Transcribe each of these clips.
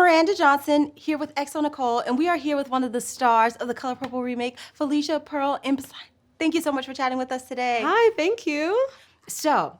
Miranda Johnson here with xoNecole, and we are here with one of the stars of the Color Purple remake, Phylicia Pearl Mpasi. Thank you so much for chatting with us today. Hi, thank you. So,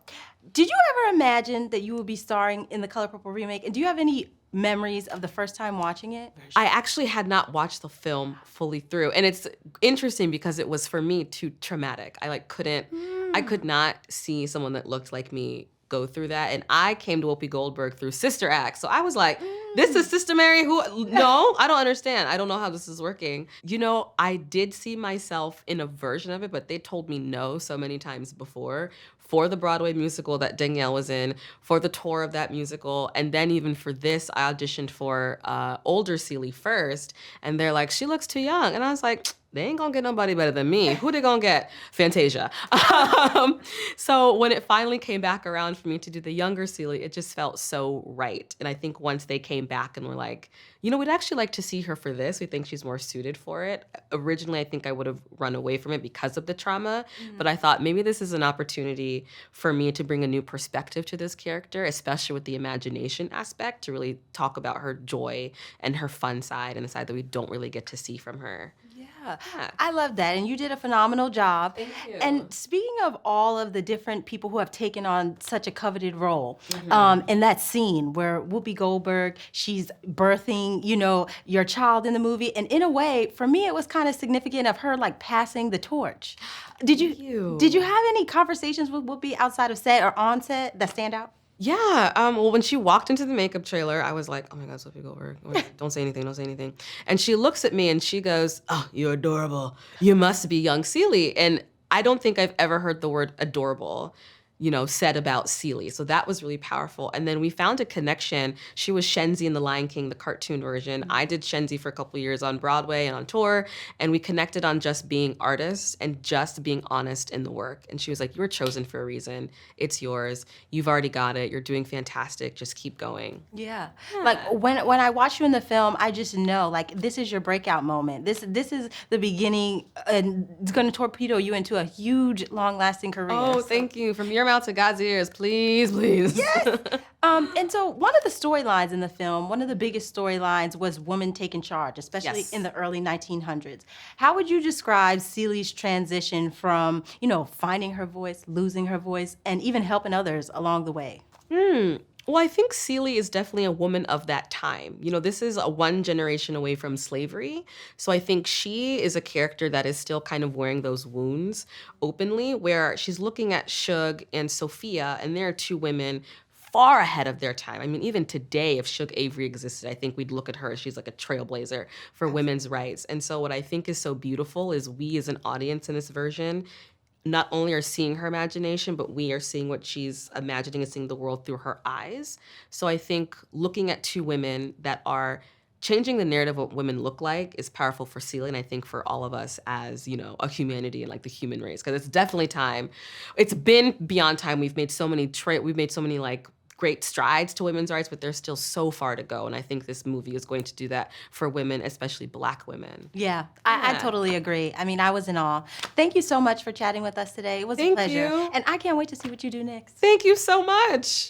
did you ever imagine that you would be starring in the Color Purple remake, and do you have any memories of the first time watching it? I actually had not watched the film fully through, and it's interesting because it was for me too traumatic. I could not see someone that looked like me go through that, and I came to Whoopi Goldberg through Sister Act, so I was like, this is Sister Mary who, no, I don't understand. I don't know how this is working. You know, I did see myself in a version of it, but they told me no so many times before for the Broadway musical that Danielle was in, for the tour of that musical, and then even for this, I auditioned for older Celie first, and they're like, she looks too young, and I was like, they ain't gonna get nobody better than me. Who they gonna get? Fantasia. So when it finally came back around for me to do the younger Celie, it just felt so right. And I think once they came back and were like, you know, we'd actually like to see her for this. We think she's more suited for it. Originally, I think I would have run away from it because of the trauma, but I thought maybe this is an opportunity for me to bring a new perspective to this character, especially with the imagination aspect, to really talk about her joy and her fun side and the side that we don't really get to see from her. Yeah, I love that, and you did a phenomenal job. Thank you. And speaking of all of the different people who have taken on such a coveted role, in that scene where Whoopi Goldberg, she's birthing, you know, your child in the movie, and in a way, for me, it was kind of significant of her like passing the torch. Did you have any conversations with Whoopi outside of set or on set that stand out? Yeah, well, when she walked into the makeup trailer, I was like, oh my God, Whoopi Goldberg, don't say anything, don't say anything. And she looks at me and she goes, oh, you're adorable. You must be young Celie. And I don't think I've ever heard the word adorable, you know, said about Celie. So that was really powerful. And then we found a connection. She was Shenzi in The Lion King, the cartoon version. I did Shenzi for a couple years on Broadway and on tour, and we connected on just being artists and just being honest in the work. And she was like, you were chosen for a reason. It's yours. You've already got it. You're doing fantastic. Just keep going. Yeah. Like when I watch you in the film, I just know like this is your breakout moment. This is the beginning, and it's going to torpedo you into a huge, long-lasting career. Oh, thank you. From your mouth to God's ears, please, please. Yes. And so one of the storylines in the film, one of the biggest storylines was women taking charge, especially in the early 1900s. How would you describe Celie's transition from, you know, finding her voice, losing her voice, and even helping others along the way? Well, I think Celie is definitely a woman of that time. You know, this is one generation away from slavery. So I think she is a character that is still kind of wearing those wounds openly, where she's looking at Shug and Sophia, and there are two women far ahead of their time. I mean, even today, if Shug Avery existed, I think we'd look at her. She's like a trailblazer for women's rights. And so what I think is so beautiful is we as an audience in this version not only are seeing her imagination, but we are seeing what she's imagining and seeing the world through her eyes. So I think looking at two women that are changing the narrative of what women look like is powerful for Celie, and I think for all of us as, you know, a humanity and like the human race, because it's definitely time. It's been beyond time. We've made so many like great strides to women's rights, but there's still so far to go. And I think this movie is going to do that for women, especially Black women. Yeah, I totally agree. I mean, I was in awe. Thank you so much for chatting with us today. It was a pleasure. Thank you. And I can't wait to see what you do next. Thank you so much.